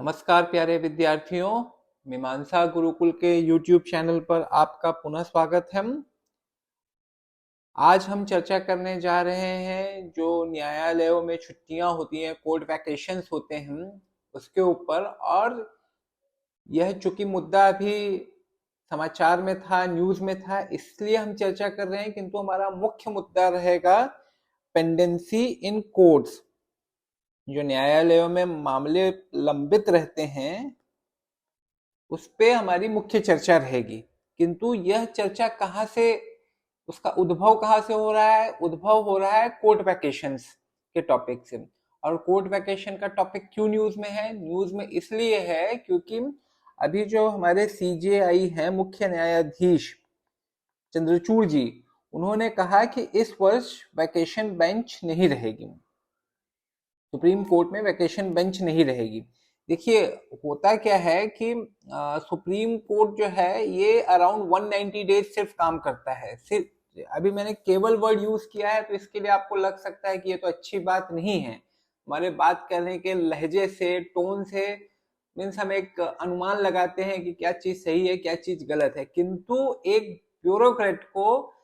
नमस्कार प्यारे विद्यार्थियों, मीमांसा गुरुकुल के YouTube चैनल पर आपका पुनः स्वागत है। आज हम चर्चा करने जा रहे हैं जो न्यायालयों में छुट्टियां होती हैं, कोर्ट वैकेशंस होते हैं, उसके ऊपर। और यह चूंकि मुद्दा अभी समाचार में था, न्यूज में था, इसलिए हम चर्चा कर रहे हैं, किंतु हमारा मुख्य मुद्दा रहेगा पेंडेंसी इन कोर्ट्स। जो न्यायालयों में मामले लंबित रहते हैं उस पे हमारी मुख्य चर्चा रहेगी। किंतु यह चर्चा कहाँ से, उसका उद्भव कहाँ से हो रहा है? उद्भव हो रहा है कोर्ट वैकेशंस के टॉपिक से। और कोर्ट वैकेशन का टॉपिक क्यों न्यूज में है? न्यूज में इसलिए है क्योंकि अभी जो हमारे सीजेआई हैं, मुख्य न्यायाधीश चंद्रचूड़ जी, उन्होंने कहा कि इस वर्ष वैकेशन बेंच नहीं रहेगी, सुप्रीम कोर्ट में वैकेशन बेंच नहीं रहेगी। देखिए, होता क्या है कि सुप्रीम कोर्ट जो है ये अराउंड 190 डेज सिर्फ काम करता है। सिर्फ अभी मैंने केवल वर्ड यूज किया है, तो इसके लिए आपको लग सकता है कि ये तो अच्छी बात नहीं है। हमारे बात करने के लहजे से, टोन से मीन्स हम एक अनुमान लगाते हैं कि क्या चीज सही है, क्या चीज गलत है। किंतु एक ब्यूरोक्रेट को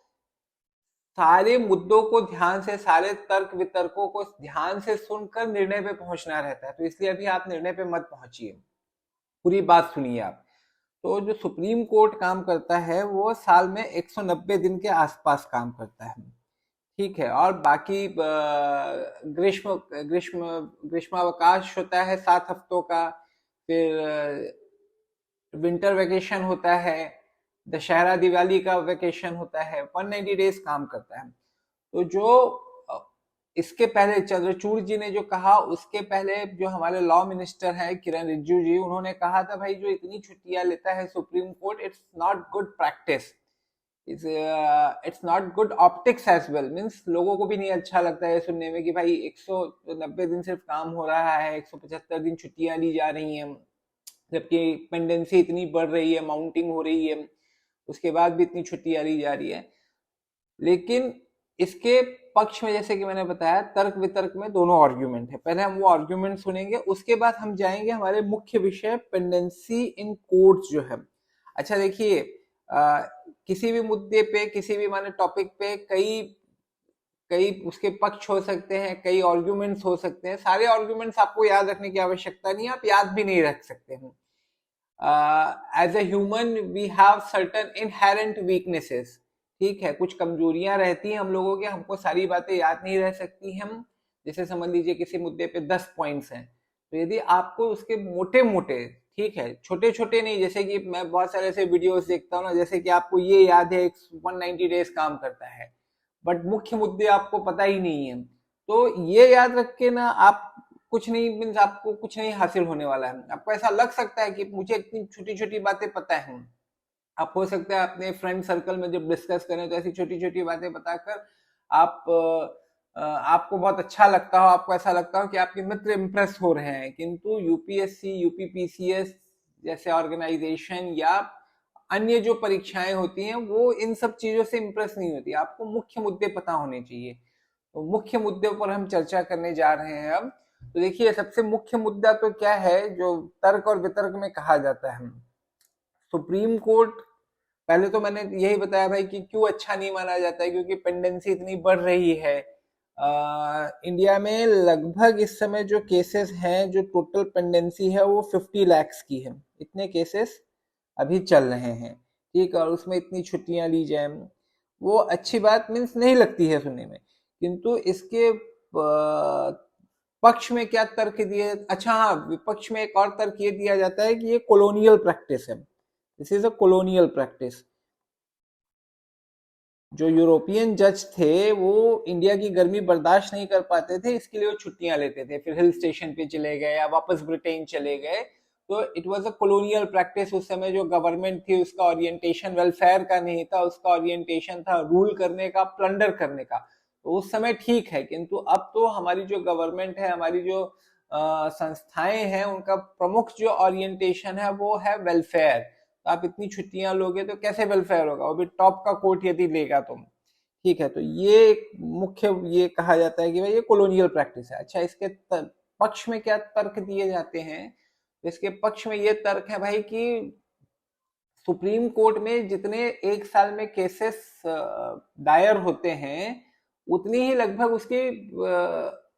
सारे मुद्दों को ध्यान से, सारे तर्क वितर्कों को ध्यान से सुनकर निर्णय पे पहुंचना रहता है। तो इसलिए अभी आप निर्णय पे मत पहुंचिए, पूरी बात सुनिए आप। तो जो सुप्रीम कोर्ट काम करता है वो साल में 190 दिन के आसपास काम करता है, ठीक है। और बाकी ग्रीष्म ग्रीष्म ग्रीष्मावकाश होता है 7 हफ्तों का। फिर विंटर वेकेशन होता है, दशहरा दिवाली का वेकेशन होता है, 190 डेज काम करता है। तो जो इसके पहले चंद्रचूड़ जी ने जो कहा, उसके पहले जो हमारे लॉ मिनिस्टर है किरण रिजिजू जी, उन्होंने कहा था भाई जो इतनी छुट्टियां लेता है supreme court, it's not good practice, it's not good optics as well. Means लोगों को भी नहीं अच्छा लगता है सुनने में कि भाई 190 दिन सिर्फ काम हो रहा है, 175 दिन छुट्टियां ली जा रही हैं, जबकि पेंडेंसी इतनी बढ़ रही है, माउंटिंग हो रही है, उसके बाद भी इतनी छुट्टियां ली जा रही है। लेकिन इसके पक्ष में, जैसे कि मैंने बताया, तर्क वितर्क में दोनों आर्ग्यूमेंट है। पहले हम वो आर्ग्यूमेंट सुनेंगे, उसके बाद हम जाएंगे हमारे मुख्य विषय पेंडेंसी इन कोर्ट्स जो है। अच्छा देखिए, किसी भी मुद्दे पे, किसी भी माने टॉपिक पे कई कई उसके पक्ष हो सकते हैं, कई आर्ग्यूमेंट्स हो सकते हैं। सारे आर्ग्यूमेंट्स आपको याद रखने की आवश्यकता नहीं है, आप याद भी नहीं रख सकते हैं। As a human we have certain inherent weaknesses, ठीक है, कुछ कमजोरियां रहती हैं हम लोगों के, हमको सारी बातें याद नहीं रह सकती हम। जैसे समझ लीजिए किसी मुद्दे पे 10 पॉइंट्स हैं, तो यदि आपको उसके मोटे मोटे, ठीक है, छोटे छोटे नहीं, जैसे कि मैं बहुत सारे ऐसे वीडियोस देखता हूँ ना, जैसे कि आपको ये याद है 190 डेज काम करता है, बट मुख्य मुद्दे आपको पता ही नहीं है, तो ये याद रख के ना आप कुछ नहीं, मीन्स आपको कुछ नहीं हासिल होने वाला है। आपको ऐसा लग सकता है कि मुझे इतनी छोटी छोटी बातें पता है। आप हो सकता है अपने फ्रेंड सर्कल में जब डिस्कस करें तो ऐसी छोटी छोटी बातें बताकर आप आपको बहुत अच्छा लगता हो, आपको ऐसा लगता हो कि आपके मित्र इम्प्रेस हो रहे हैं। किंतु यूपीएससी, यूपीपीसीएस जैसे ऑर्गेनाइजेशन या अन्य जो परीक्षाएं होती हैं वो इन सब चीजों से इम्प्रेस नहीं होती। आपको मुख्य मुद्दे पता होने चाहिए। तो मुख्य मुद्दों पर हम चर्चा करने जा रहे हैं अब। तो देखिए, सबसे मुख्य मुद्दा तो क्या है जो तर्क और वितर्क में कहा जाता है। सुप्रीम कोर्ट, पहले तो मैंने यही बताया भाई कि क्यों अच्छा नहीं माना जाता है, क्योंकि पेंडेंसी इतनी बढ़ रही है। इंडिया में लगभग इस समय जो केसेस हैं, जो टोटल पेंडेंसी है वो 50 लाख की है। इतने केसेस अभी चल रहे हैं, ठीक है। और उसमें इतनी छुट्टियां ली जाए, वो अच्छी बात मीन्स नहीं लगती है सुनने में। किंतु इसके पक्ष में क्या तर्क दिए, अच्छा हाँ, विपक्ष में एक और तर्क ये दिया जाता है कि ये कॉलोनियल प्रैक्टिस है, this is a colonial practice. जो यूरोपियन जज थे वो इंडिया की गर्मी बर्दाश्त नहीं कर पाते थे, इसके लिए वो छुट्टियां लेते थे, फिर हिल स्टेशन पे चले गए या वापस ब्रिटेन चले गए। तो it was a colonial practice. उस समय जो गवर्नमेंट थी उसका ओरिएंटेशन वेलफेयर का नहीं था, उसका ओरिएंटेशन था रूल करने का, प्लंडर करने का। तो उस समय ठीक है, किंतु अब तो हमारी जो गवर्नमेंट है, हमारी जो संस्थाएं हैं, उनका प्रमुख जो ओरिएंटेशन है वो है वेलफेयर। तो आप इतनी छुट्टियां लोगे तो कैसे वेलफेयर होगा, वो भी टॉप का कोर्ट यदि लेगा तुम, ठीक है। तो ये एक मुख्य ये कहा जाता है कि भाई ये कॉलोनियल प्रैक्टिस है। अच्छा, इसके पक्ष में क्या तर्क दिए जाते हैं? तो इसके पक्ष में ये तर्क है भाई कि सुप्रीम कोर्ट में जितने एक साल में केसेस दायर होते हैं उतनी ही लगभग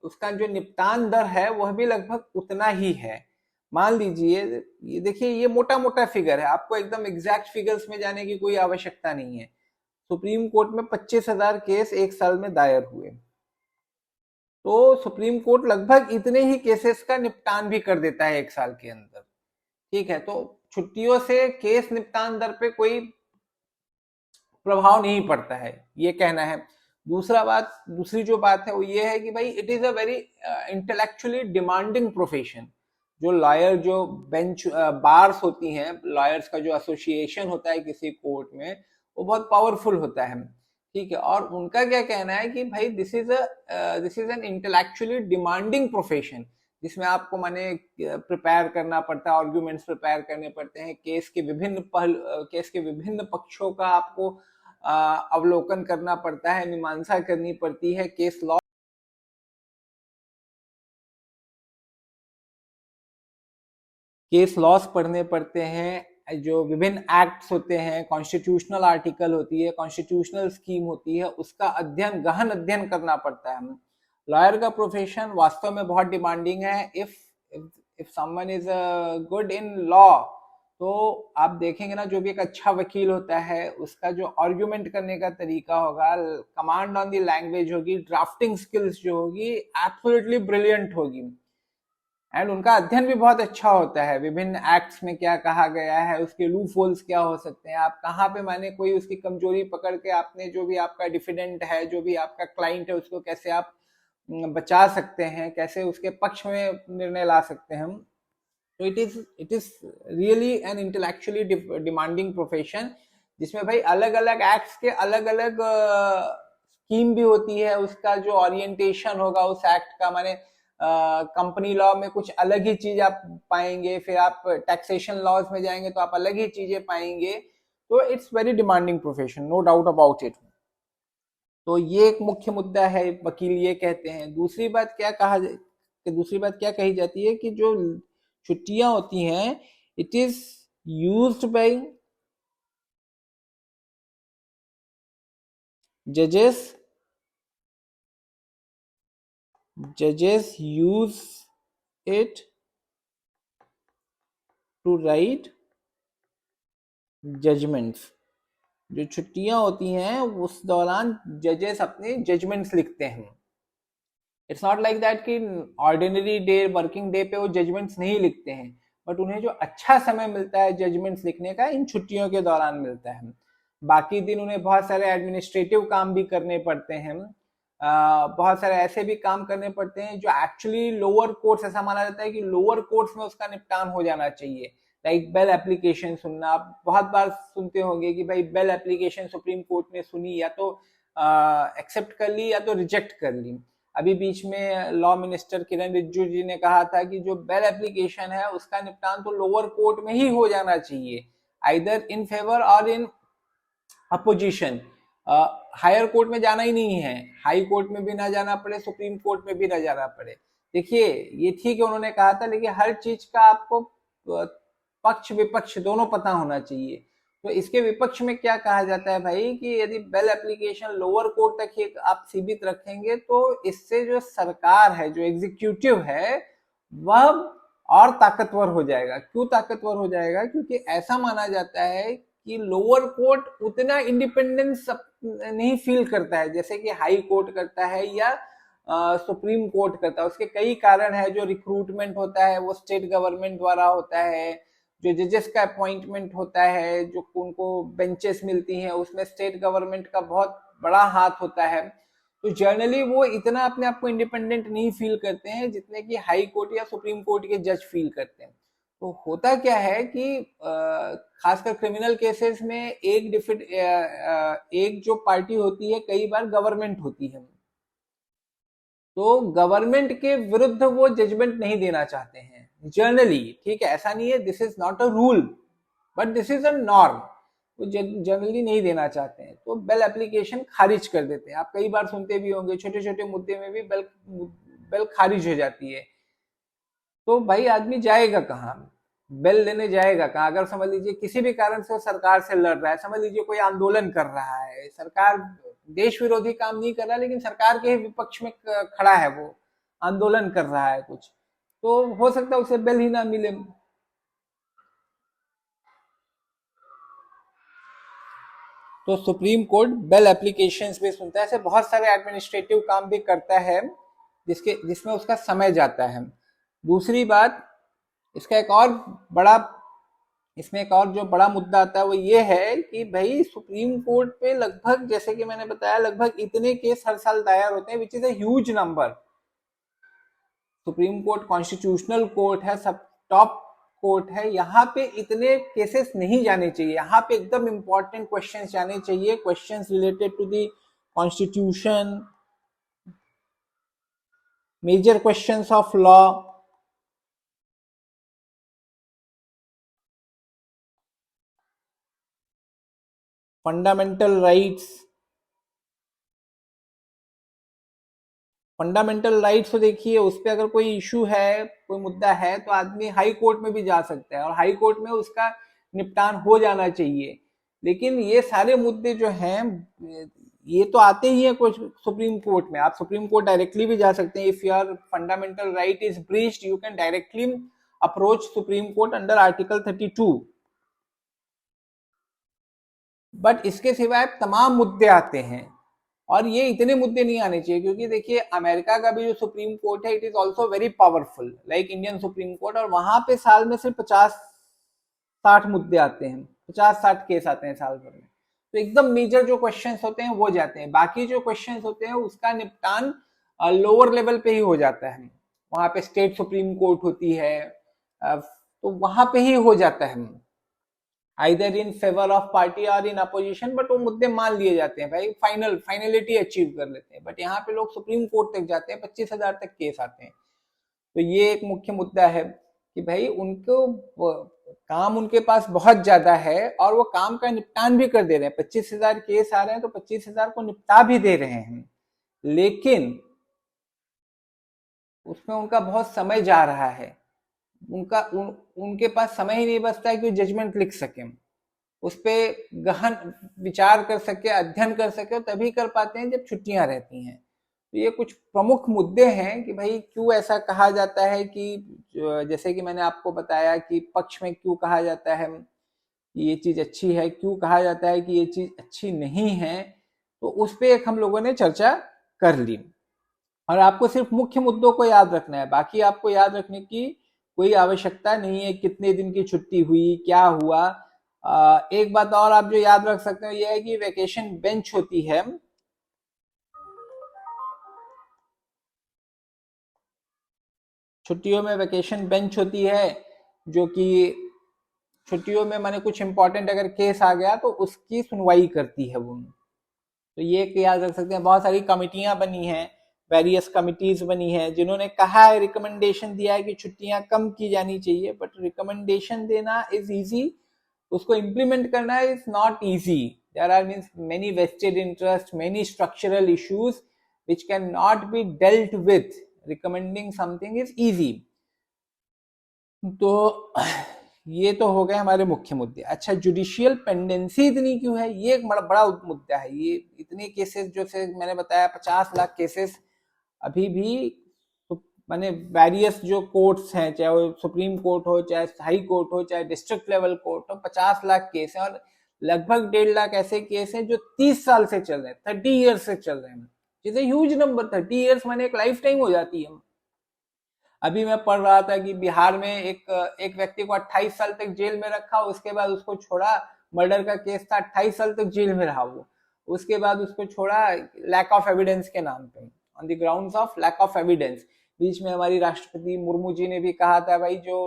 उसका जो निपटान दर है वह भी लगभग उतना ही है। मान लीजिए, ये देखिए, ये मोटा मोटा फिगर है, आपको एकदम एग्जैक्ट फिगर्स में जाने की कोई आवश्यकता नहीं है। सुप्रीम कोर्ट में 25,000 केस एक साल में दायर हुए, तो सुप्रीम कोर्ट लगभग इतने ही केसेस का निपटान भी कर देता है एक साल के अंदर। ठीक है, तो छुट्टियों से केस निपटान दर पे कोई प्रभाव नहीं पड़ता है, ये कहना है। दूसरी जो बात है वो ये है कि भाई it is a very intellectually demanding profession. जो लॉयर, जो बेंच बार्स होती हैं, लॉयर्स का जो एसोसिएशन होता है किसी कोर्ट में, वो बहुत पावरफुल होता है। ठीक है, और उनका क्या कहना है कि भाई this is an intellectually demanding profession, जिसमें आपको माने प्रिपेयर करना पड़ता है, आर्ग्यूमेंट्स प्रिपेयर करने पड़ते हैं, केस के विभिन्न पक्षों का आपको अवलोकन करना पड़ता है, मीमांसा करनी पड़ती है, केस लॉस पढ़ने पड़ते हैं, जो विभिन्न एक्ट्स होते हैं, कॉन्स्टिट्यूशनल आर्टिकल होती है, कॉन्स्टिट्यूशनल स्कीम होती है, उसका गहन अध्ययन करना पड़ता है। लॉयर का प्रोफेशन वास्तव में बहुत डिमांडिंग है। If someone is good in law, तो आप देखेंगे ना, जो भी एक अच्छा वकील होता है उसका जो आर्ग्यूमेंट करने का तरीका होगा, कमांड ऑन द लैंग्वेज होगी, ड्राफ्टिंग स्किल्स जो होगी एब्सोल्युटली ब्रिलियंट होगी, एंड उनका अध्ययन भी बहुत अच्छा होता है। विभिन्न एक्ट्स में क्या कहा गया है, उसके लूप होल्स क्या हो सकते हैं, आप कहाँ पे माने कोई उसकी कमजोरी पकड़ के आपने जो भी आपका डिफिडेंट है, जो भी आपका क्लाइंट है, उसको कैसे आप बचा सकते हैं, कैसे उसके पक्ष में निर्णय ला सकते हैं हम। तो it is really an intellectually demanding profession, जिसमें भाई अलग अलग एक्ट्स के अलग अलग स्कीम भी होती है, उसका जो ओरिएंटेशन होगा उस एक्ट का, माने कंपनी लॉ में कुछ अलग ही चीज आप पाएंगे, फिर आप टैक्सेशन लॉज में जाएंगे तो आप अलग ही चीजें पाएंगे। तो it's very demanding profession, no doubt about it. तो ये एक मुख्य मुद्दा है, वकील ये कहते हैं। दूसरी बात क्या कही जाती है कि जो छुट्टियां होती हैं, इट इज यूज्ड बाय जजेस use it to write judgements. जो छुट्टियां होती हैं उस दौरान जजेस अपने जजमेंट्स लिखते हैं। इट्स नॉट लाइक दैट कि ऑर्डिनरी डे, वर्किंग डे पे वो जजमेंट्स नहीं लिखते हैं, बट उन्हें जो अच्छा समय मिलता है जजमेंट्स लिखने का, इन छुट्टियों के दौरान मिलता है। बाकी दिन उन्हें बहुत सारे एडमिनिस्ट्रेटिव काम भी करने पड़ते हैं, बहुत सारे ऐसे भी काम करने पड़ते हैं जो एक्चुअली लोअर कोर्ट्स, ऐसा माना जाता है कि लोअर कोर्ट्स में उसका निपटान हो जाना चाहिए। लाइक बेल एप्लीकेशन सुनना, आप बहुत बार सुनते होंगे कि भाई बेल एप्लीकेशन सुप्रीम कोर्ट ने सुनी, या तो एक्सेप्ट कर ली या तो रिजेक्ट कर ली। अभी बीच में लॉ मिनिस्टर किरण रिजिजू जी ने कहा था कि जो बेल एप्लीकेशन है उसका निपटान तो लोअर कोर्ट में ही हो जाना चाहिए, आइदर इन फेवर और इन अपोजिशन। हायर कोर्ट में जाना ही नहीं है, हाई कोर्ट में भी ना जाना पड़े, सुप्रीम कोर्ट में भी ना जाना पड़े। देखिए, ये ठीक है उन्होंने कहा था, लेकिन हर चीज का आपको पक्ष विपक्ष दोनों पता होना चाहिए। तो इसके विपक्ष में क्या कहा जाता है भाई कि यदि बेल एप्लीकेशन लोअर कोर्ट तक ही आप सीमित रखेंगे तो इससे जो सरकार है, जो एग्जीक्यूटिव है, वह और ताकतवर हो जाएगा। क्यों ताकतवर हो जाएगा? क्योंकि ऐसा माना जाता है कि लोअर कोर्ट उतना इंडिपेंडेंस नहीं फील करता है जैसे कि हाई कोर्ट करता है या सुप्रीम कोर्ट करता है। उसके कई कारण है। जो रिक्रूटमेंट होता है वो स्टेट गवर्नमेंट द्वारा होता है, जो जजेस का अपॉइंटमेंट होता है, जो उनको बेंचेस मिलती हैं, उसमें स्टेट गवर्नमेंट का बहुत बड़ा हाथ होता है। तो जनरली वो इतना अपने आप को इंडिपेंडेंट नहीं फील करते हैं जितने कि हाई कोर्ट या सुप्रीम कोर्ट के जज फील करते हैं। तो होता क्या है कि खासकर क्रिमिनल केसेस में एक जो पार्टी होती है कई बार गवर्नमेंट होती है, तो गवर्नमेंट के विरुद्ध वो जजमेंट नहीं देना चाहते हैं जनरली। ठीक है, ऐसा नहीं है, this is not a rule but this is a norm. वो जनरली नहीं देना चाहते हैं तो बेल एप्लीकेशन खारिज कर देते हैं। आप कई बार सुनते भी होंगे छोटे छोटे मुद्दे में भी बेल खारिज हो जाती है। तो भाई आदमी जाएगा कहाँ? बेल लेने जाएगा कहाँ? अगर समझ लीजिए किसी भी कारण से वो सरकार से लड़ रहा है, समझ लीजिए कोई आंदोलन कर रहा है, सरकार देश विरोधी काम नहीं कर रहा लेकिन सरकार के ही विपक्ष में खड़ा है, वो आंदोलन कर रहा है कुछ, तो हो सकता है उसे बेल ही ना मिले। तो सुप्रीम कोर्ट बेल एप्लीकेशंस भी सुनता है, ऐसे बहुत सारे एडमिनिस्ट्रेटिव काम भी करता है जिसमें उसका समय जाता है। दूसरी बात, इसका एक और बड़ा इसमें एक और जो बड़ा मुद्दा आता है वो ये है कि भाई सुप्रीम कोर्ट पे लगभग, जैसे कि मैंने बताया, लगभग इतने केस हर साल दायर होते हैं, विच is a huge number. Supreme court constitutional court है, सब टॉप कोर्ट है, यहाँ पे इतने केसेस नहीं जाने चाहिए, यहाँ पे एकदम इंपॉर्टेंट क्वेश्चंस जाने चाहिए, questions related to the constitution, major questions of law. Fundamental rights, fundamental rights तो देखिए उस पर अगर कोई इशू है, कोई मुद्दा है, तो आदमी हाई कोर्ट में भी जा सकता है और हाई कोर्ट में उसका निपटान हो जाना चाहिए। लेकिन ये सारे मुद्दे जो हैं ये तो आते ही है कुछ सुप्रीम कोर्ट में, आप सुप्रीम कोर्ट डायरेक्टली भी जा सकते हैं। If your fundamental right is breached you can directly approach supreme court under article 32। But इसके सिवाय तमाम मुद्दे आते हैं और ये इतने मुद्दे नहीं आने चाहिए, क्योंकि देखिए अमेरिका का भी जो सुप्रीम कोर्ट है it is also very powerful like Indian supreme court, और वहां पे साल में सिर्फ 50-60 मुद्दे आते हैं, 50-60 केस आते हैं साल भर में। तो एकदम मेजर जो क्वेश्चंस होते हैं वो जाते हैं, बाकी जो क्वेश्चंस होते हैं उसका निपटान लोअर लेवल पे ही हो जाता है, वहां पे स्टेट सुप्रीम कोर्ट होती है, तो वहां पे ही हो जाता है, either in favour of party और इन अपोजिशन, बट वो मुद्दे मान लिए जाते हैं भाई, फाइनलिटी अचीव कर लेते हैं। बट यहाँ पे लोग सुप्रीम कोर्ट तक जाते हैं, 25,000 तक केस आते हैं। तो ये एक मुख्य मुद्दा है कि भाई उनको काम उनके पास बहुत ज्यादा है और वो काम का निपटान भी कर दे रहे हैं, 25,000 केस आ रहे हैं तो 25,000 को निपटा भी दे रहे हैं, लेकिन उसमें उनका बहुत समय जा रहा है, उनके पास समय ही नहीं बचता है कि जजमेंट लिख सके, उस पर गहन विचार कर सके, अध्ययन कर सके, तभी कर पाते हैं जब छुट्टियां रहती हैं। तो ये कुछ प्रमुख मुद्दे हैं कि भाई क्यों ऐसा कहा जाता है कि, जैसे कि मैंने आपको बताया कि पक्ष में क्यों कहा जाता है कि ये चीज अच्छी है, क्यों कहा जाता है कि ये चीज अच्छी नहीं है, तो उस पर एक हम लोगों ने चर्चा कर ली। और आपको सिर्फ मुख्य मुद्दों को याद रखना है, बाकी आपको याद रखने की कोई आवश्यकता नहीं है, कितने दिन की छुट्टी हुई, क्या हुआ। एक बात और आप जो याद रख सकते हो यह है कि वेकेशन बेंच होती है, छुट्टियों में वेकेशन बेंच होती है, जो कि छुट्टियों में माने कुछ इंपॉर्टेंट अगर केस आ गया तो उसकी सुनवाई करती है वो। तो ये याद रख सकते हैं, बहुत सारी कमिटियां बनी हैं, वेरियस कमिटीज बनी हैं जिन्होंने कहा है, रिकमेंडेशन दिया है कि छुट्टियां कम की जानी चाहिए, बट रिकमेंडेशन देना इज इजी, उसको इम्प्लीमेंट करना is not easy. There are means many vested interest, many structural issues which cannot be dealt with, recommending something is easy। तो ये तो हो गए हमारे मुख्य मुद्दे। अच्छा, जुडिशियल पेंडेंसी इतनी क्यों है, ये एक बड़ा बड़ा मुद्दा है। ये इतने केसेस जो से मैंने बताया 50 लाख केसेस अभी भी, तो मैंने वेरियस जो कोर्ट्स हैं, चाहे वो सुप्रीम कोर्ट हो, चाहे हाई कोर्ट हो, चाहे डिस्ट्रिक्ट लेवल कोर्ट हो, 50 लाख केस हैं और लगभग 1.5 लाख ऐसे केस हैं जो 30 साल से चल रहे हैं, 30 ईयर्स से चल रहे हैं। जैसे ह्यूज नंबर, 30 ईयर्स माने एक लाइफ टाइम हो जाती है। अभी मैं पढ़ रहा था कि बिहार में एक व्यक्ति को 28 साल तक जेल में रखा, उसके बाद उसको छोड़ा, मर्डर का केस था, 28 साल तक जेल में रहा वो, उसके बाद उसको छोड़ा लैक ऑफ एविडेंस के नाम पे, on the grounds of lack of evidence. बीच में हमारी राष्ट्रपति मुर्मू जी ने भी कहा था भाई जो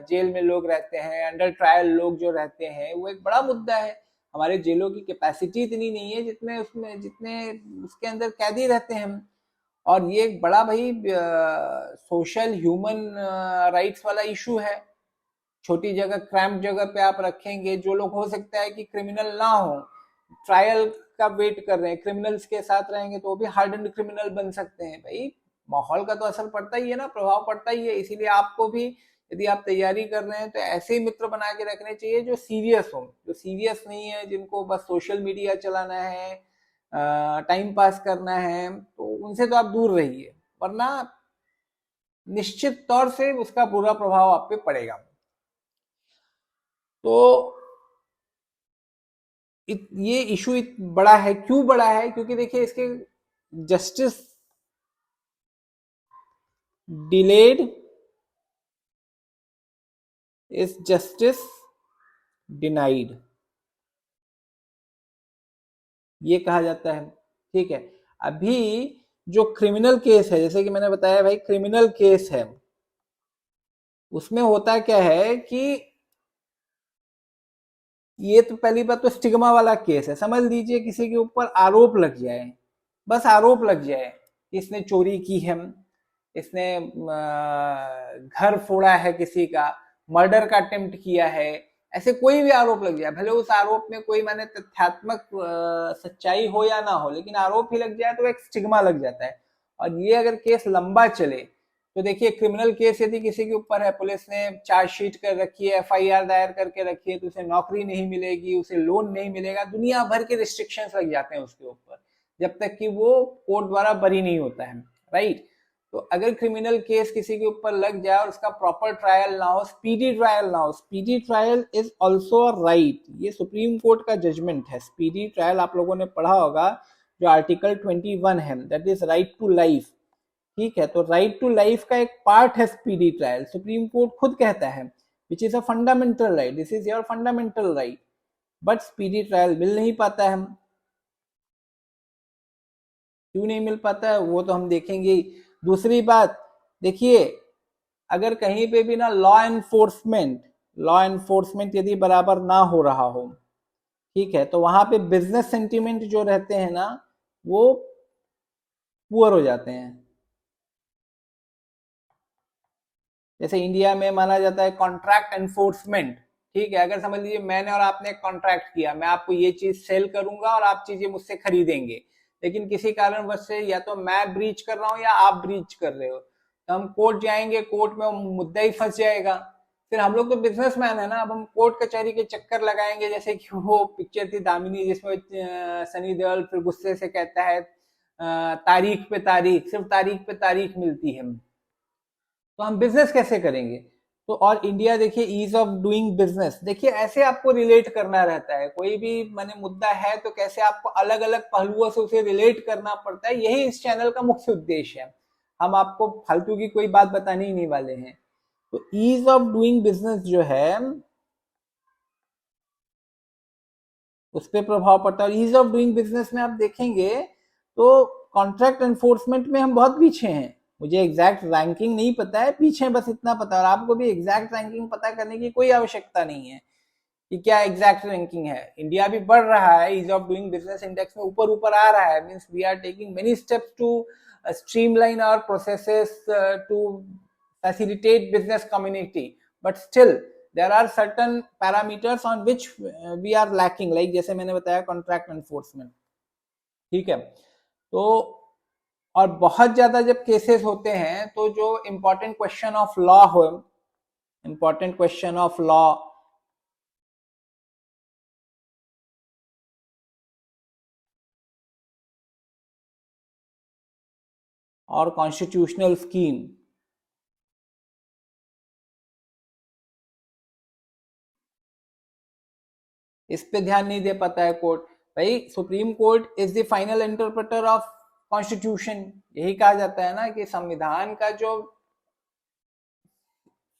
जेल में लोग रहते हैं, अंडर ट्रायल लोग जो रहते हैं, वो एक बड़ा मुद्दा है। हमारे जेलों की कैपेसिटी इतनी नहीं है जितने उसके अंदर कैदी रहते हैं, और ये एक बड़ा भाई सोशल ह्यूमन राइट्स वाला इशू है। छोटी जगह, क्रैम्प जगह पे आप रखेंगे, जो लोग हो सकता है कि क्रिमिनल ना हो, ट्रायल का वेट कर रहे हैं, क्रिमिनल्स के साथ रहेंगे तो वो भी हार्डन्ड क्रिमिनल बन सकते हैं। भाई माहौल का तो असर पड़ता ही है ना, प्रभाव पड़ता ही है, इसीलिए आपको भी यदि आप तैयारी कर रहे हैं तो ऐसे ही मित्र बना के रखने चाहिए जो सीरियस हो, जो सीरियस नहीं है, जिनको बस सोशल मीडिया चलाना है, टाइम पास करना है, तो उनसे तो आप दूर रहिए, वरना निश्चित तौर से उसका बुरा प्रभाव आप पे पड़ेगा। तो ये इशू बड़ा है। क्यों बड़ा है? क्योंकि देखिए इसके justice delayed is justice denied, ये कहा जाता है। ठीक है, अभी जो क्रिमिनल केस है, जैसे कि मैंने बताया भाई क्रिमिनल केस है, उसमें होता क्या है कि ये तो पहली बात तो स्टिग्मा वाला केस है। समझ लीजिए किसी के ऊपर आरोप लग जाए, बस आरोप लग जाए कि इसने चोरी की है, इसने घर फोड़ा है किसी का, मर्डर का अटेम्प्ट किया है, ऐसे कोई भी आरोप लग जाए, भले उस आरोप में कोई माने तथ्यात्मक सच्चाई हो या ना हो, लेकिन आरोप ही लग जाए तो एक स्टिग्मा लग जाता है। और ये अगर केस लंबा चले तो देखिए क्रिमिनल केस यदि किसी के ऊपर है, पुलिस ने चार्जशीट कर रखी है, एफआईआर दायर करके रखी है, तो उसे नौकरी नहीं मिलेगी, उसे लोन नहीं मिलेगा, दुनिया भर के रिस्ट्रिक्शंस लग जाते हैं उसके ऊपर, जब तक कि वो कोर्ट द्वारा बरी नहीं होता है, राइट। तो अगर क्रिमिनल केस किसी के ऊपर लग जाए और उसका प्रॉपर ट्रायल ना हो, स्पीडी ट्रायल ना हो, speedy trial is also a right, ये सुप्रीम कोर्ट का जजमेंट है। स्पीडी ट्रायल आप लोगों ने पढ़ा होगा, जो आर्टिकल 21 है, that is right to life. ठीक है, तो राइट टू लाइफ का एक पार्ट है स्पीडी ट्रायल, सुप्रीम कोर्ट खुद कहता है, which is a fundamental right, this is your fundamental right, but speedy trial मिल नहीं पाता है। क्यों नहीं मिल पाता है वो तो हम देखेंगे। दूसरी बात देखिए, अगर कहीं पे भी ना लॉ एनफोर्समेंट यदि बराबर ना हो रहा हो, ठीक है, तो वहां पे बिजनेस सेंटिमेंट जो रहते हैं ना, वो पुअर हो जाते हैं। जैसे इंडिया में माना जाता है कॉन्ट्रैक्ट एनफोर्समेंट। ठीक है, अगर समझ लीजिए मैंने और आपने कॉन्ट्रैक्ट किया, मैं आपको ये चीज सेल करूंगा और आप चीजें मुझसे खरीदेंगे, लेकिन किसी कारणवश से या तो मैं ब्रीच कर रहा हूं या आप ब्रीच कर रहे हो, तो हम कोर्ट जाएंगे, कोर्ट में मुद्दा ही फंस जाएगा। फिर हम लोग तो बिजनेसमैन है ना, अब हम कोर्ट कचहरी के चक्कर लगाएंगे, जैसे कि वो पिक्चर थी दामिनी जिसमें सनी देओल फिर गुस्से से कहता है तारीख पे तारीख, सिर्फ तारीख पे तारीख मिलती है, तो हम बिजनेस कैसे करेंगे? तो और इंडिया देखिए ईज ऑफ डूइंग बिजनेस, देखिए ऐसे आपको रिलेट करना रहता है, कोई भी माने मुद्दा है तो कैसे आपको अलग अलग पहलुओं से उसे रिलेट करना पड़ता है, यही इस चैनल का मुख्य उद्देश्य है। हम आपको फालतू की कोई बात बताने ही नहीं वाले हैं। तो ईज ऑफ डूइंग बिजनेस जो है उस पर प्रभाव पड़ता है। और ईज ऑफ डूइंग बिजनेस में आप देखेंगे तो कॉन्ट्रैक्ट एनफोर्समेंट में हम बहुत पीछे हैं। मुझे एग्जैक्ट रैंकिंग नहीं पता है, पीछे बस इतना पता है, और आपको भी एग्जैक्ट रैंकिंग पता करने की कोई आवश्यकता नहीं है कि क्या एग्जैक्ट रैंकिंग है। इंडिया भी बढ़ रहा है, ease of doing business index में ऊपर ऊपर आ रहा है, means we are taking many steps to streamline our processes to facilitate business community, but still there are certain parameters on which we are lacking, like जैसे मैंने बताया contract enforcement. ठीक है, तो और बहुत ज्यादा जब केसेस होते हैं तो जो इंपॉर्टेंट क्वेश्चन ऑफ लॉ हो, इंपॉर्टेंट क्वेश्चन ऑफ लॉ और कॉन्स्टिट्यूशनल स्कीम, इस पे ध्यान नहीं दे पाता है कोर्ट। भाई supreme court is the final interpreter of constitution, यही कहा जाता है ना कि संविधान का जो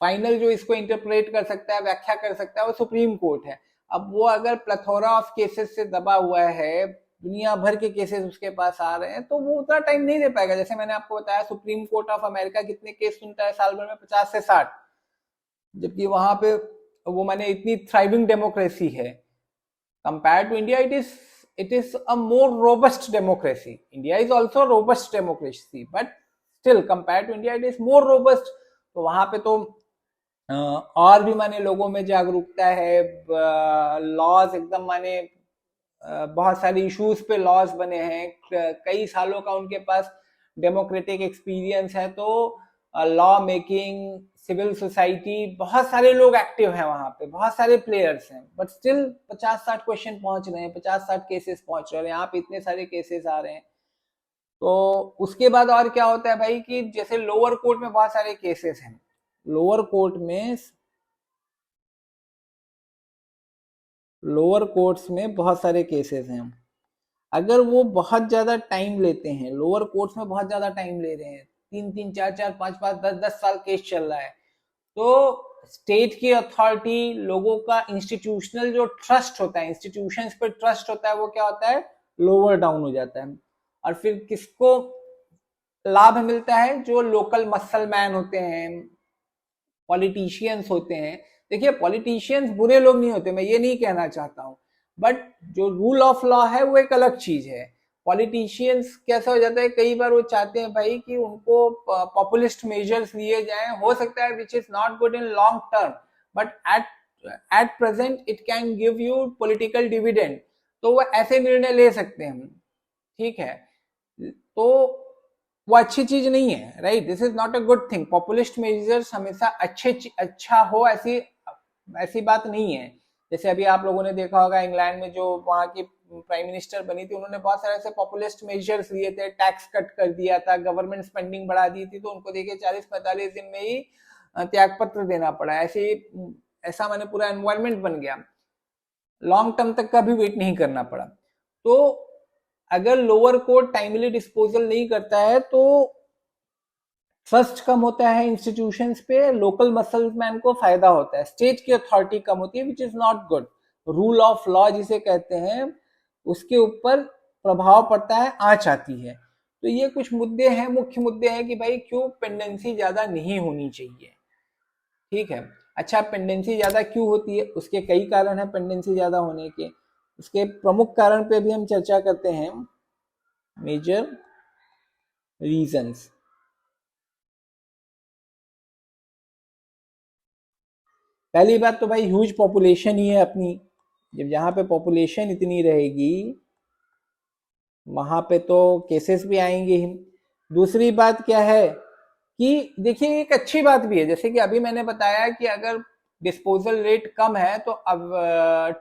फाइनल जो इसको इंटरप्रेट कर सकता है, व्याख्या कर सकता है, वो सुप्रीम कोर्ट है। अब वो अगर प्लेथोरा ऑफ केसेस से दबा हुआ है, दुनिया भर के केसेस उसके पास आ रहे हैं, तो वो उतना टाइम नहीं दे पाएगा। जैसे मैंने आपको बताया सुप्रीम कोर्ट ऑफ अमेरिका कितने केस सुनता है साल भर में? 50 से 60, जबकि वहां पे वो माने इतनी थ्राइविंग डेमोक्रेसी है। Compare to India it is a more robust democracy. India is also a robust democracy, but still compared to India it is more robust. तो वहां पे तो और भी माने लोगों में जागरूकता है, लॉज एकदम माने बहुत सारे इश्यूज पे लॉज बने हैं, कई सालों का उनके पास डेमोक्रेटिक एक्सपीरियंस है, तो लॉ मेकिंग, सिविल सोसाइटी, बहुत सारे लोग एक्टिव हैं वहां पे, बहुत सारे प्लेयर्स हैं, बट स्टिल 50-60 क्वेश्चन पहुंच रहे हैं, 50-60 केसेस पहुंच रहे हैं, यहाँ पे इतने सारे केसेस आ रहे हैं। तो उसके बाद और क्या होता है भाई कि जैसे लोअर कोर्ट में बहुत सारे केसेस हैं, लोअर कोर्ट्स में बहुत सारे केसेस हैं, अगर वो बहुत ज्यादा टाइम लेते हैं, लोअर कोर्ट्स में बहुत ज्यादा टाइम ले रहे हैं, 3-3, 4-4, 5-5, 10-10 साल केस चल रहा है, तो स्टेट की अथॉरिटी, लोगों का इंस्टीट्यूशनल जो ट्रस्ट होता है, इंस्टीट्यूशंस पर ट्रस्ट होता है, वो क्या होता है, लोअर डाउन हो जाता है। और फिर किसको लाभ मिलता है, जो लोकल मसल मैन होते हैं, पॉलिटिशियंस होते हैं। देखिए पॉलिटिशियंस बुरे लोग नहीं होते, मैं ये नहीं कहना चाहता हूं, बट जो रूल ऑफ लॉ है वो एक अलग चीज है। पॉलिटिशियंस कैसा हो जाता है, कई बार वो चाहते हैं भाई कि उनको पॉपुलिस्ट मेजर्स लिए जाएं, हो सकता है which is not good in long term, but at present it can give you political dividend, तो वो ऐसे निर्णय ले सकते हैं, ठीक है। तो वो अच्छी चीज नहीं है, right, this is not a good thing. Populist measures हमेशा अच्छा हो, ऐसी ऐसी बात नहीं है। जैसे अभी आप लोगों ने देखा होगा इंग्लैंड में जो वहां की प्राइम मिनिस्टर बनी थी, उन्होंने बहुत सारे ऐसे पॉपुलिस्ट मेजर्स लिए थे, टैक्स कट कर दिया था, गवर्नमेंट स्पेंडिंग बढ़ा दी थी, तो उनको देखिए 40-45 दिन में ही त्यागपत्र देना पड़ा। ऐसा मैंने पूरा एनवायरमेंट बन गया, लॉन्ग टर्म तक का भी वेट नहीं करना पड़ा। तो अगर लोअर कोर्ट टाइमली डिस्पोजल नहीं करता है तो ट्रस्ट कम होता है इंस्टीट्यूशंस पे, लोकल मसलमैन को फायदा होता है, स्टेट की अथॉरिटी कम होती है, which is not good. Rule of law जिसे कहते हैं, उसके ऊपर प्रभाव पड़ता है, आंच आती है। तो ये कुछ मुद्दे हैं, मुख्य मुद्दे हैं कि भाई क्यों पेंडेंसी ज्यादा नहीं होनी चाहिए, ठीक है। अच्छा, पेंडेंसी ज्यादा क्यों होती है, उसके कई कारण है पेंडेंसी ज्यादा होने के। उसके प्रमुख कारण पे भी हम चर्चा करते हैं, मेजर रीजंस। पहली बात तो भाई ह्यूज पॉपुलेशन ही है अपनी, जब यहाँ पे पॉपुलेशन इतनी रहेगी वहां पे तो केसेस भी आएंगे ही। दूसरी बात क्या है कि देखिए एक अच्छी बात भी है, जैसे कि अभी मैंने बताया कि अगर डिस्पोजल रेट कम है तो अब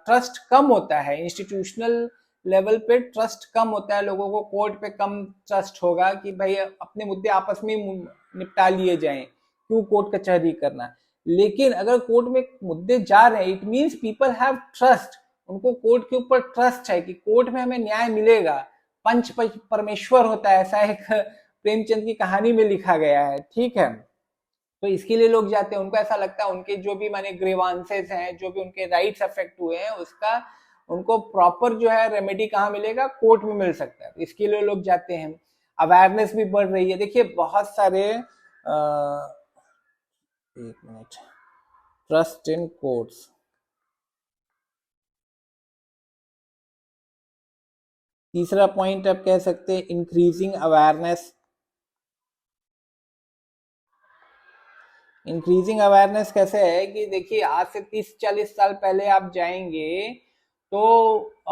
ट्रस्ट कम होता है, इंस्टीट्यूशनल लेवल पे ट्रस्ट कम होता है, लोगों को कोर्ट पे कम ट्रस्ट होगा कि भाई अपने मुद्दे आपस में निपटा लिए जाएं, क्यों कोर्ट कचहरी करना। लेकिन अगर कोर्ट में मुद्दे जा रहे हैं, it means people have trust, उनको कोर्ट के ऊपर ट्रस्ट है कि कोर्ट में हमें न्याय मिलेगा। पंच परमेश्वर होता है, ऐसा एक प्रेमचंद की कहानी में लिखा गया है, ठीक है। तो इसके लिए लोग जाते हैं, उनको ऐसा लगता है उनके जो भी माने ग्रीवांसेस हैं, जो भी उनके राइट्स अफेक्ट हुए हैं, उसका उनको प्रॉपर जो है रेमेडी कहाँ मिलेगा, कोर्ट में मिल सकता है, इसके लिए लोग जाते हैं। अवेयरनेस भी बढ़ रही है, देखिए बहुत सारे एक मिनट, ट्रस्ट इन कोर्ट्स, तीसरा पॉइंट आप कह सकते हैं इंक्रीजिंग अवेयरनेस। इंक्रीजिंग अवेयरनेस कैसे है कि देखिए आज से 30-40 साल पहले आप जाएंगे तो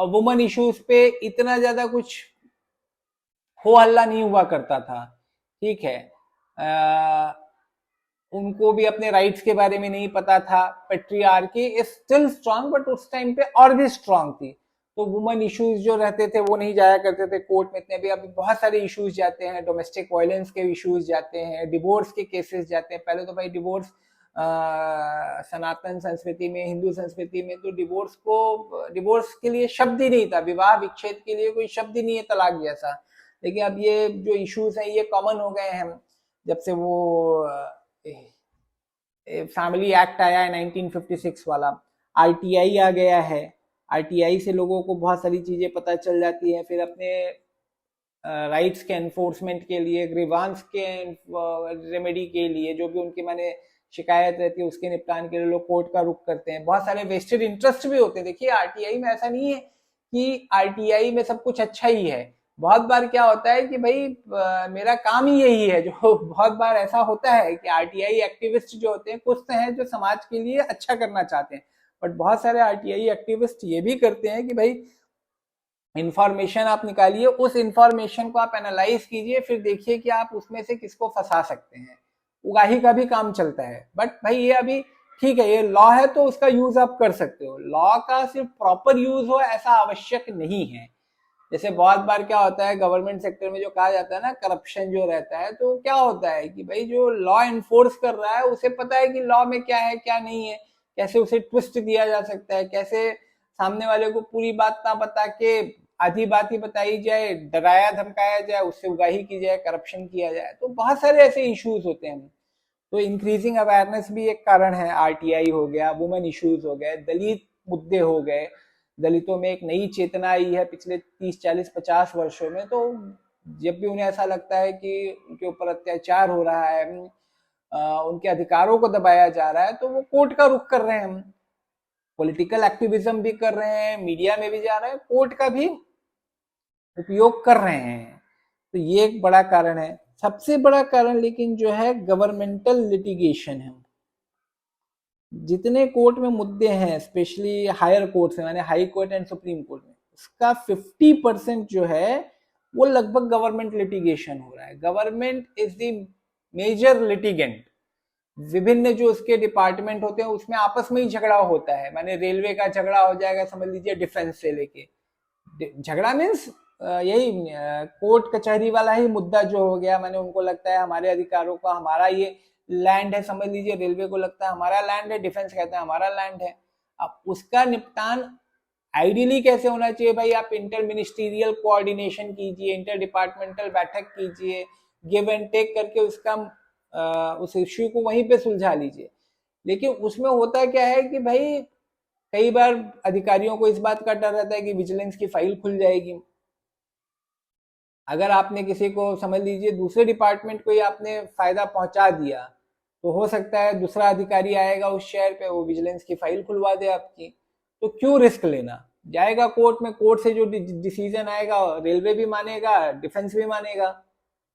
वुमन इश्यूज पे इतना ज्यादा कुछ हो हल्ला नहीं हुआ करता था, ठीक है। उनको भी अपने राइट्स के बारे में नहीं पता था, patriarchy is still strong, but उस टाइम पे और भी स्ट्रांग थी, तो वुमन इश्यूज जो रहते थे वो नहीं जाया करते थे कोर्ट में इतने भी। अभी बहुत सारे इश्यूज जाते हैं, डोमेस्टिक वायलेंस के इश्यूज जाते हैं, डिवोर्स के केसेस जाते हैं। पहले तो भाई डिवोर्स सनातन संस्कृति में, हिंदू संस्कृति में तो डिवोर्स के लिए शब्द ही नहीं था, विवाह विच्छेद के लिए कोई शब्द ही नहीं है तलाक जैसा। लेकिन अब ये जो इश्यूज हैं ये कॉमन हो गए हैं, जब से वो फैमिली एक्ट आया है 1956 वाला, आरटीआई आ गया है, आरटीआई से लोगों को बहुत सारी चीजें पता चल जाती है, फिर अपने राइट्स के एनफोर्समेंट के लिए, ग्रीवांस के रेमेडी के लिए, जो भी उनकी माने शिकायत रहती है उसके निपटान के लिए लोग कोर्ट का रुख करते हैं। बहुत सारे वेस्टेड इंटरेस्ट भी होते हैं, देखिए आरटीआई में ऐसा नहीं है कि आरटीआई में सब कुछ अच्छा ही है। बहुत बार क्या होता है कि भाई मेरा काम ही यही है, जो बहुत बार ऐसा होता है कि आरटीआई एक्टिविस्ट जो होते हैं, कुछ तो हैं जो समाज के लिए अच्छा करना चाहते हैं, बट बहुत सारे आरटीआई एक्टिविस्ट ये भी करते हैं कि भाई इंफॉर्मेशन आप निकालिए, उस इंफॉर्मेशन को आप एनालाइज कीजिए, फिर देखिए कि आप उसमें से किसको फंसा सकते हैं, उगाही का भी काम चलता है। बट भाई ये अभी ठीक है, ये लॉ है तो उसका यूज आप कर सकते हो, लॉ का सिर्फ प्रॉपर यूज हो ऐसा आवश्यक नहीं है। जैसे बहुत बार क्या होता है गवर्नमेंट सेक्टर में जो कहा जाता है ना, करप्शन जो रहता है, तो क्या होता है कि भाई जो लॉ इन्फोर्स कर रहा है उसे पता है कि लॉ में क्या है क्या नहीं है, कैसे उसे ट्विस्ट दिया जा सकता है, कैसे सामने वाले को पूरी बात ना बता के आधी बात ही बताई जाए, डराया धमकाया जाए, उससे उगाही की जाए, करप्शन किया जाए। तो बहुत सारे ऐसे इश्यूज होते हैं। तो इंक्रीजिंग अवेयरनेस भी एक कारण है, आरटीआई हो गया, वुमेन इश्यूज हो गए, दलित मुद्दे हो गए, दलितों में एक नई चेतना आई है पिछले 30-40-50 वर्षों में। तो जब भी उन्हें ऐसा लगता है कि उनके ऊपर अत्याचार हो रहा है, उनके अधिकारों को दबाया जा रहा है, तो वो कोर्ट का रुख कर रहे हैं, पॉलिटिकल एक्टिविज्म भी कर रहे हैं, मीडिया में भी जा रहे हैं, कोर्ट का भी उपयोग कर रहे हैं। तो ये एक बड़ा कारण है। सबसे बड़ा कारण लेकिन जो है गवर्नमेंटल लिटिगेशन है। जितने कोर्ट में मुद्दे हैं, स्पेशली हायर कोर्ट में, माने high court and supreme court में, उसका 50% जो है वो लगभग गवर्नमेंट लिटिगेशन हो रहा है। Government is the major litigant. विभिन्न जो उसके डिपार्टमेंट होते हैं उसमें आपस में ही झगड़ा होता है। माने रेलवे का झगड़ा हो जाएगा, समझ लीजिए डिफेंस से लेके, झगड़ा मीन्स यही कोर्ट कचहरी वाला ही मुद्दा जो हो गया। मैंने उनको लगता है हमारे अधिकारों का, हमारा ये लैंड है, समझ लीजिए रेलवे को लगता है हमारा लैंड है, डिफेंस कहते हैं हमारा लैंड है। अब उसका निपटान आइडियली कैसे होना चाहिए भाई, आप इंटर मिनिस्टीरियल कोऑर्डिनेशन कीजिए, इंटर डिपार्टमेंटल बैठक कीजिए, गिव एंड टेक करके उसका उस इश्यू को वहीं पे सुलझा लीजिए। लेकिन उसमें होता क्या है कि भाई कई बार अधिकारियों को इस बात का डर रहता है कि विजिलेंस की फाइल खुल जाएगी। अगर आपने किसी को, समझ लीजिए दूसरे डिपार्टमेंट को ही आपने फायदा पहुंचा दिया, तो हो सकता है दूसरा अधिकारी आएगा उस शहर पे, वो विजिलेंस की फाइल खुलवा दे आपकी। तो क्यों रिस्क लेना, जाएगा कोर्ट में, कोर्ट से जो डिसीजन आएगा रेलवे भी मानेगा, डिफेंस भी मानेगा,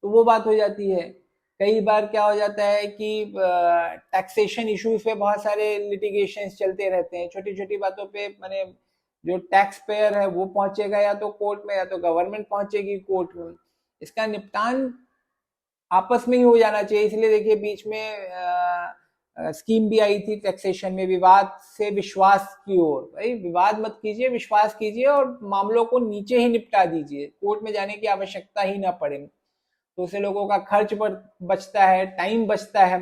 तो वो बात हो जाती है। कई बार क्या हो जाता है कि टैक्सेशन इश्यूज पे बहुत सारे लिटिगेशन चलते रहते हैं, छोटी छोटी बातों पे। मैंने जो टैक्स पेयर है वो पहुंचेगा या तो कोर्ट में, या तो गवर्नमेंट पहुंचेगी कोर्ट में। इसका निपटान आपस में ही हो जाना चाहिए। इसलिए देखिए बीच में स्कीम भी आई थी टैक्सेशन में, विवाद से विश्वास की ओर। भाई विवाद मत कीजिए, विश्वास कीजिए और मामलों को नीचे ही निपटा दीजिए, कोर्ट में जाने की आवश्यकता ही ना पड़े। तो उससे लोगों का खर्च बचता है, टाइम बचता है,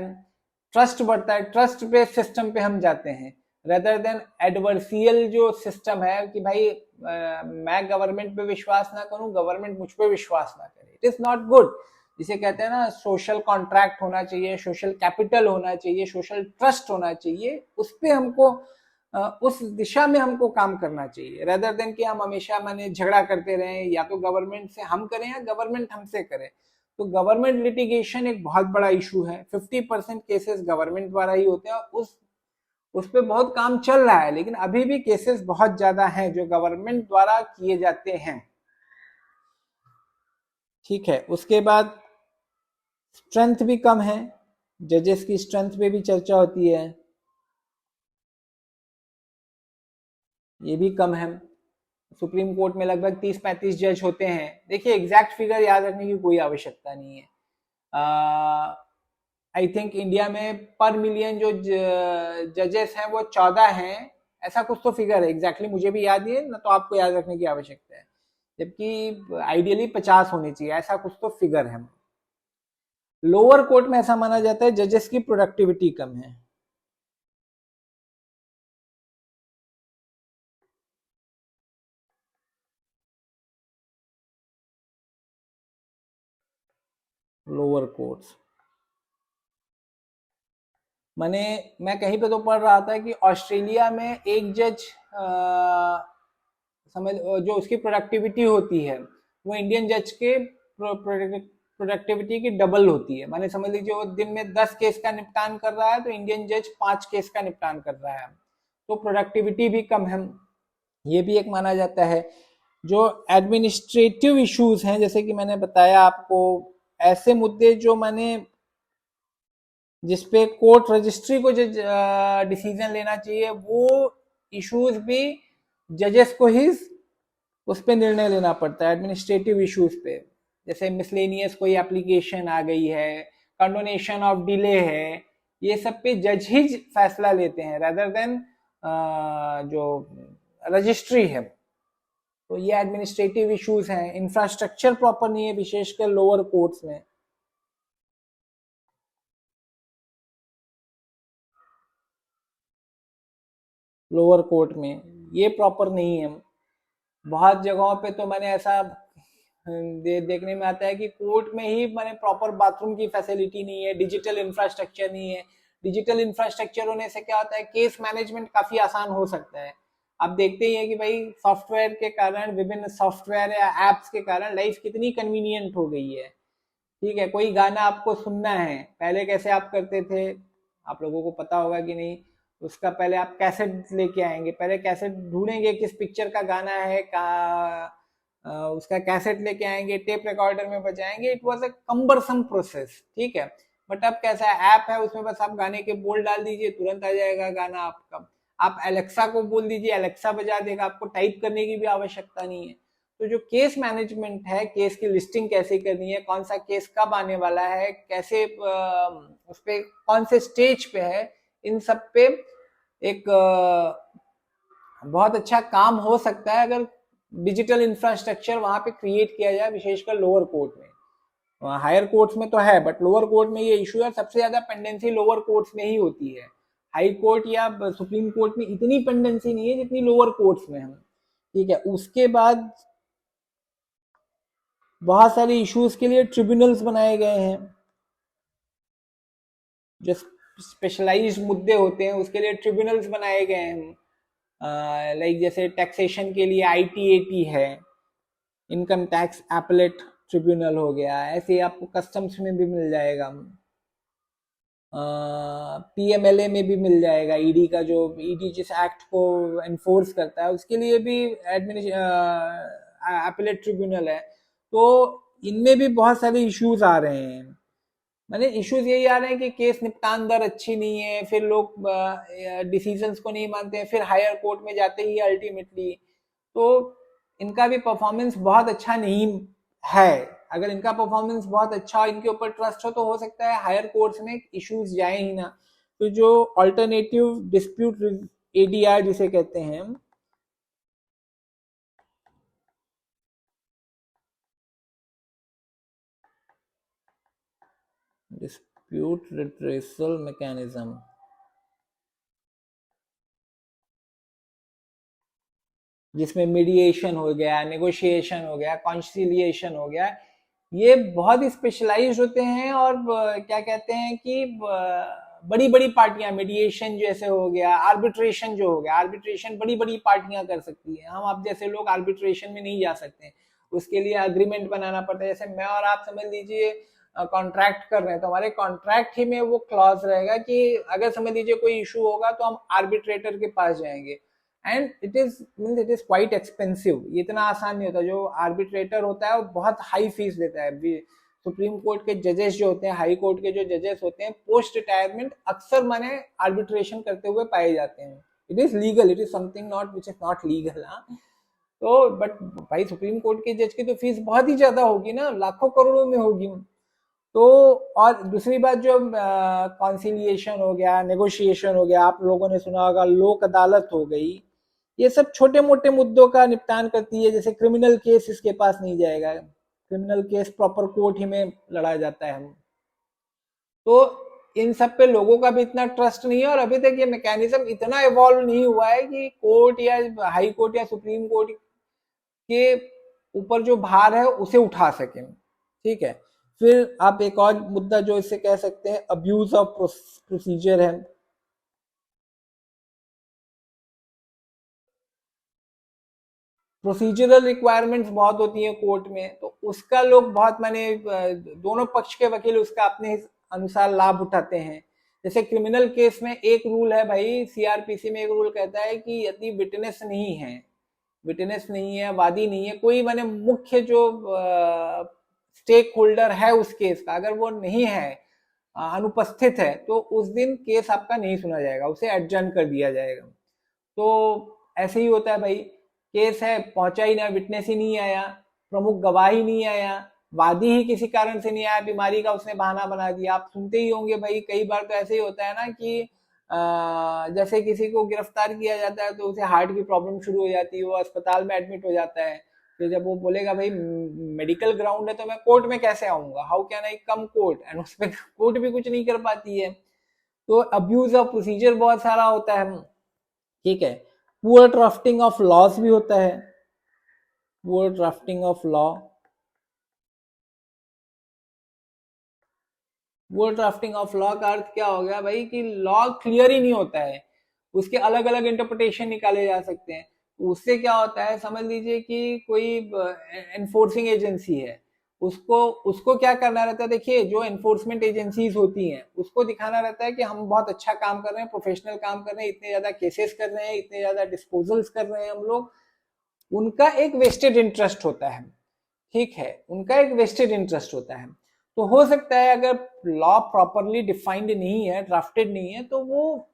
ट्रस्ट बढ़ता है। ट्रस्ट पे सिस्टम पे हम जाते हैं रेदर देन एडवर्सियल जो सिस्टम है कि भाई मैं गवर्नमेंट पे विश्वास ना करूं, गवर्नमेंट मुझ पे विश्वास ना करे। It is not good. जिसे कहते हैं ना सोशल कॉन्ट्रैक्ट होना चाहिए, सोशल कैपिटल होना चाहिए, सोशल ट्रस्ट होना चाहिए। उस पे हमको उस दिशा में हमको काम करना चाहिए, रेदर देन कि हम हमेशा माने झगड़ा करते रहें, या तो गवर्नमेंट से हम करें या गवर्नमेंट हमसे करे। तो गवर्नमेंट लिटिगेशन एक बहुत बड़ा इशू है। 50% केसेस गवर्नमेंट द्वारा ही होते हैं। उस पे बहुत काम चल रहा है, लेकिन अभी भी केसेस बहुत ज्यादा हैं जो गवर्नमेंट द्वारा किए जाते हैं। ठीक है, उसके बाद स्ट्रेंथ भी कम है, जजेस की स्ट्रेंथ पे भी चर्चा होती है, ये भी कम है। सुप्रीम कोर्ट में लगभग 30-35 जज होते हैं। देखिए एग्जैक्ट फिगर याद रखने की कोई आवश्यकता नहीं है। आई थिंक इंडिया में पर मिलियन जो जजेस हैं वो 14 हैं, ऐसा कुछ तो फिगर है। एग्जैक्टली मुझे भी याद नहीं है ना, तो आपको याद रखने की आवश्यकता है, जबकि आइडियली 50 होने चाहिए, ऐसा कुछ तो फिगर है। लोअर कोर्ट में ऐसा माना जाता है जजेस की प्रोडक्टिविटी कम है। लोअर कोर्ट्स मैंने, मैं कहीं पे तो पढ़ रहा था कि ऑस्ट्रेलिया में एक जज समझ जो उसकी प्रोडक्टिविटी होती है वो इंडियन जज के प्रोडक्टिविटी की डबल होती है। माने समझ लीजिए वो दिन में 10 केस का निपटान कर रहा है तो इंडियन जज 5 केस का निपटान कर रहा है। तो प्रोडक्टिविटी भी कम है, ये भी एक माना जाता है। जो एडमिनिस्ट्रेटिव इश्यूज हैं, जैसे कि मैंने बताया आपको, ऐसे मुद्दे जो मैंने जिसपे कोर्ट रजिस्ट्री को डिसीजन लेना चाहिए, वो इश्यूज भी जजेस को ही उस पर निर्णय लेना पड़ता है। एडमिनिस्ट्रेटिव इश्यूज पे, जैसे मिसलेनियस कोई एप्लीकेशन आ गई है, कंडोनेशन ऑफ डिले है, ये सब पे जज ही फैसला लेते हैं रेदर देन जो रजिस्ट्री है। तो ये एडमिनिस्ट्रेटिव इश्यूज हैं, इंफ्रास्ट्रक्चर प्रॉपर नहीं है विशेषकर लोअर कोर्ट्स में। लोअर कोर्ट में ये प्रॉपर नहीं है। बहुत जगहों पे तो मैंने ऐसा देखने में आता है कि कोर्ट में ही मैंने प्रॉपर बाथरूम की फैसिलिटी नहीं है, डिजिटल इंफ्रास्ट्रक्चर नहीं है। डिजिटल इंफ्रास्ट्रक्चर होने से क्या होता है, केस मैनेजमेंट काफी आसान हो सकता है। आप देखते ही हैं कि भाई सॉफ्टवेयर के कारण, विभिन्न सॉफ्टवेयर या एप्स के कारण लाइफ कितनी कन्वीनियंट हो गई है। ठीक है, कोई गाना आपको सुनना है, पहले कैसे आप करते थे, आप लोगों को पता होगा कि नहीं। उसका पहले आप कैसेट लेके आएंगे, पहले कैसेट ढूंढेंगे किस पिक्चर का गाना है, उसका कैसेट लेके आएंगे, टेप रिकॉर्डर में बजाएंगे। It was a cumbersome process, ठीक है। बट अब कैसा ऐप है, उसमें बस आप गाने के बोल डाल दीजिए, तुरंत आ जाएगा गाना आपका। आप एलेक्सा को बोल दीजिए, एलेक्सा बजा देगा, आपको टाइप करने की भी आवश्यकता नहीं है। तो जो केस मैनेजमेंट है, केस की लिस्टिंग कैसे करनी है, कौन सा केस कब आने वाला है, कैसे उस पे कौन से स्टेज पे है, इन सब पे एक बहुत अच्छा काम हो सकता है अगर डिजिटल इंफ्रास्ट्रक्चर वहां पे क्रिएट किया जाए, विशेषकर लोअर कोर्ट में। हायर कोर्ट्स में तो है, बट लोअर कोर्ट में ये इशू है, सबसे ज्यादा पेंडेंसी लोअर कोर्ट्स में ही होती है। हाई कोर्ट या सुप्रीम कोर्ट में इतनी पेंडेंसी नहीं है जितनी लोअर कोर्ट्स में है। ठीक है, उसके बाद बहुत सारे इश्यूज के लिए ट्रिब्यूनल्स बनाए गए हैं। जो स्पेशलाइज्ड मुद्दे होते हैं उसके लिए ट्रिब्यूनल्स बनाए गए हैं। लाइक जैसे टैक्सेशन के लिए ITAT है, इनकम टैक्स एपलेट ट्रिब्यूनल हो गया, ऐसे आपको कस्टम्स में भी मिल जाएगा, PMLA में भी मिल जाएगा। ईडी का जो ईडी जिस एक्ट को एनफोर्स करता है उसके लिए भी एपलेट ट्रिब्यूनल है। तो इनमें भी बहुत सारे इश्यूज आ रहे हैं। मैंने इश्यूज यही आ रहे हैं कि केस निपटान दर अच्छी नहीं है, फिर लोग डिसीजंस को नहीं मानते हैं, फिर हायर कोर्ट में जाते ही अल्टीमेटली। तो इनका भी परफॉर्मेंस बहुत अच्छा नहीं है। अगर इनका परफॉर्मेंस बहुत अच्छा हो, इनके ऊपर ट्रस्ट हो, तो हो सकता है हायर कोर्ट्स में इश्यूज जाए ही ना। तो जो अल्टरनेटिव डिस्प्यूट ADR जिसे कहते हैं, डिस्प्यूट रिट्रेसल मैकेनिज्म, जिसमें मीडिएशन हो गया, नेगोशिएशन हो गया, कॉन्सिलिएशन हो गया, ये बहुत ही स्पेशलाइज्ड होते हैं। और क्या कहते हैं कि बड़ी बड़ी पार्टियां, मीडिएशन जैसे हो गया, आर्बिट्रेशन जो हो गया, आर्बिट्रेशन बड़ी बड़ी पार्टियां कर सकती है। हम आप जैसे लोग आर्बिट्रेशन में नहीं जा सकते, उसके लिए अग्रीमेंट बनाना पड़ता है। जैसे मैं और आप समझ लीजिए कॉन्ट्रैक्ट कर रहे हैं, तो हमारे कॉन्ट्रैक्ट ही में वो क्लॉज रहेगा कि अगर समझ लीजिए कोई इशू होगा तो हम आर्बिट्रेटर के पास जाएंगे। And it is quite expensive, ये इतना आसान नहीं होता। जो आर्बिट्रेटर होता है वो बहुत हाई फीस लेता है। सुप्रीम कोर्ट के जजेस जो होते हैं, हाई कोर्ट के जो जजेस होते हैं, पोस्ट रिटायरमेंट अक्सर माने आर्बिट्रेशन करते हुए पाए जाते हैं। It is legal, it is something not which is not legal. तो बट भाई सुप्रीम कोर्ट के जज की तो फीस बहुत ही ज्यादा होगी ना, लाखों करोड़ों में होगी। तो और दूसरी बात, जो कॉन्सिलिएशन हो गया, नेगोशिएशन हो गया, आप लोगों ने सुना होगा लोक अदालत हो गई, ये सब छोटे मोटे मुद्दों का निपटान करती है। जैसे क्रिमिनल केस इसके पास नहीं जाएगा, क्रिमिनल केस प्रॉपर कोर्ट ही में लड़ा जाता है। तो इन सब पे लोगों का भी इतना ट्रस्ट नहीं है, और अभी तक ये मैकेनिज्म इतना इवॉल्व नहीं हुआ है कि कोर्ट या हाई कोर्ट या सुप्रीम कोर्ट के ऊपर जो भार है उसे उठा सके। ठीक है, फिर आप एक और मुद्दा जो इसे कह सकते हैं, अब्यूज ऑफ प्रोसीजर है। प्रोसीजरल रिक्वायरमेंट्स बहुत होती हैं कोर्ट में, तो उसका लोग बहुत, माने दोनों पक्ष के वकील उसका अपने अनुसार लाभ उठाते हैं। जैसे क्रिमिनल केस में एक रूल है भाई, CRPC में एक रूल कहता है कि यदि विटनेस नहीं है, विटनेस नहीं है, वादी नहीं है, कोई माने मुख्य जो स्टेक होल्डर है उस केस का, अगर वो नहीं है, अनुपस्थित है, तो उस दिन केस आपका नहीं सुना जाएगा, उसे एडजर्न कर दिया जाएगा। तो ऐसे ही होता है भाई, केस है, पहुंचा ही ना, विटनेस ही नहीं आया, प्रमुख गवाह ही नहीं आया, वादी ही किसी कारण से नहीं आया, बीमारी का उसने बहाना बना दिया। आप सुनते ही होंगे भाई, कई बार तो ऐसे ही होता है ना कि जैसे किसी को गिरफ्तार किया जाता है तो उसे हार्ट की प्रॉब्लम शुरू हो जाती है, वो अस्पताल में एडमिट हो जाता है। तो जब वो बोलेगा भाई मेडिकल ग्राउंड है तो मैं कोर्ट में कैसे आऊंगा, how can I come court, and उसमें कोर्ट भी कुछ नहीं कर पाती है। तो अब्यूज ऑफ प्रोसीजर बहुत सारा होता है, ठीक है। पुअर ड्राफ्टिंग ऑफ लॉज भी होता है, poor drafting of law. Poor drafting of law का अर्थ क्या हो गया भाई कि लॉ क्लियर ही नहीं होता है, उसके अलग अलग इंटरप्रिटेशन निकाले जा सकते हैं। उससे क्या होता है, समझ लीजिए कि कोई एनफोर्सिंग एजेंसी है, उसको उसको क्या करना रहता है, देखिए जो एनफोर्समेंट एजेंसीज होती हैं उसको दिखाना रहता है कि हम बहुत अच्छा काम कर रहे हैं, प्रोफेशनल काम कर रहे हैं, इतने ज्यादा केसेस कर रहे हैं, इतने ज्यादा डिस्पोजल्स कर रहे हैं हम लोग। उनका एक वेस्टेड इंटरेस्ट होता है, ठीक है, उनका एक वेस्टेड इंटरेस्ट होता है। तो हो सकता है अगर लॉ प्रॉपरली डिफाइंड नहीं है, ड्राफ्टेड नहीं है, तो वो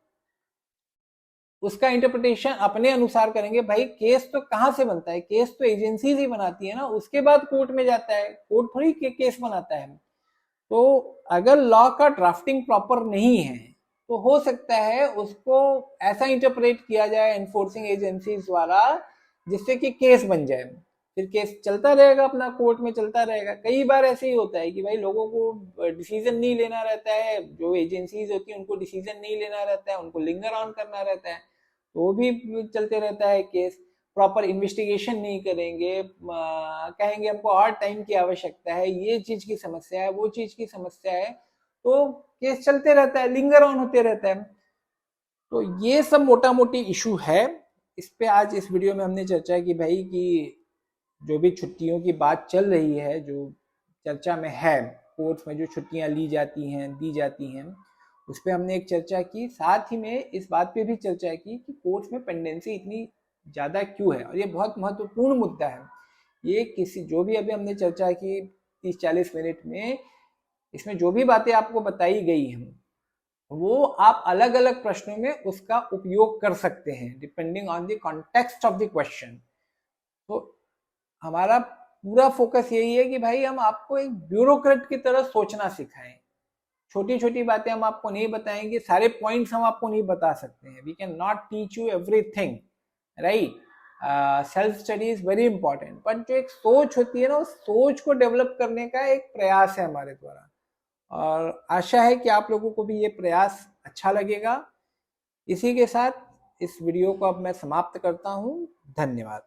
उसका इंटरप्रिटेशन अपने अनुसार करेंगे। भाई केस तो कहां से बनता है, केस तो एजेंसीज ही बनाती है ना, उसके बाद कोर्ट में जाता है, कोर्ट थोड़ी केस बनाता है। तो अगर लॉ का ड्राफ्टिंग प्रॉपर नहीं है तो हो सकता है उसको ऐसा इंटरप्रेट किया जाए एनफोर्सिंग एजेंसीज द्वारा जिससे कि केस बन जाए, फिर केस चलता रहेगा, अपना कोर्ट में चलता रहेगा। कई बार ऐसे ही होता है कि भाई लोगों को डिसीजन नहीं लेना रहता है, जो एजेंसीज होती है उनको डिसीजन नहीं लेना रहता है, उनको लिंगर ऑन करना रहता है, तो वो भी चलते रहता है केस। प्रॉपर इन्वेस्टिगेशन नहीं करेंगे, कहेंगे हमको और टाइम की आवश्यकता है, ये चीज की समस्या है, वो चीज की समस्या है, तो केस चलते रहता है, लिंगर ऑन होते रहता है। तो ये सब मोटा मोटी इशू है। इस पे आज इस वीडियो में हमने चर्चा की भाई कि जो भी छुट्टियों की बात चल रही है, जो चर्चा में है, कोर्ट में जो छुट्टियां ली जाती हैं, दी जाती हैं, उस पर हमने एक चर्चा की। साथ ही में इस बात पे भी चर्चा की कि कोर्ट में पेंडेंसी इतनी ज़्यादा क्यों है, और ये बहुत महत्वपूर्ण मुद्दा है। ये किसी जो भी अभी हमने चर्चा की 30-40 मिनट में, इसमें जो भी बातें आपको बताई गई हैं वो आप अलग अलग प्रश्नों में उसका उपयोग कर सकते हैं depending on the context of the question. तो हमारा पूरा फोकस यही है कि भाई हम आपको एक ब्यूरोक्रेट की तरह सोचना सिखाएं। छोटी छोटी बातें हम आपको नहीं बताएंगे, सारे पॉइंट्स हम आपको नहीं बता सकते हैं, we can not teach you everything, right. Self study is very important, but जो एक सोच होती है ना, उस सोच को डेवलप करने का एक प्रयास है हमारे द्वारा, और आशा है कि आप लोगों को भी ये प्रयास अच्छा लगेगा। इसी के साथ इस वीडियो को अब मैं समाप्त करता हूँ। धन्यवाद।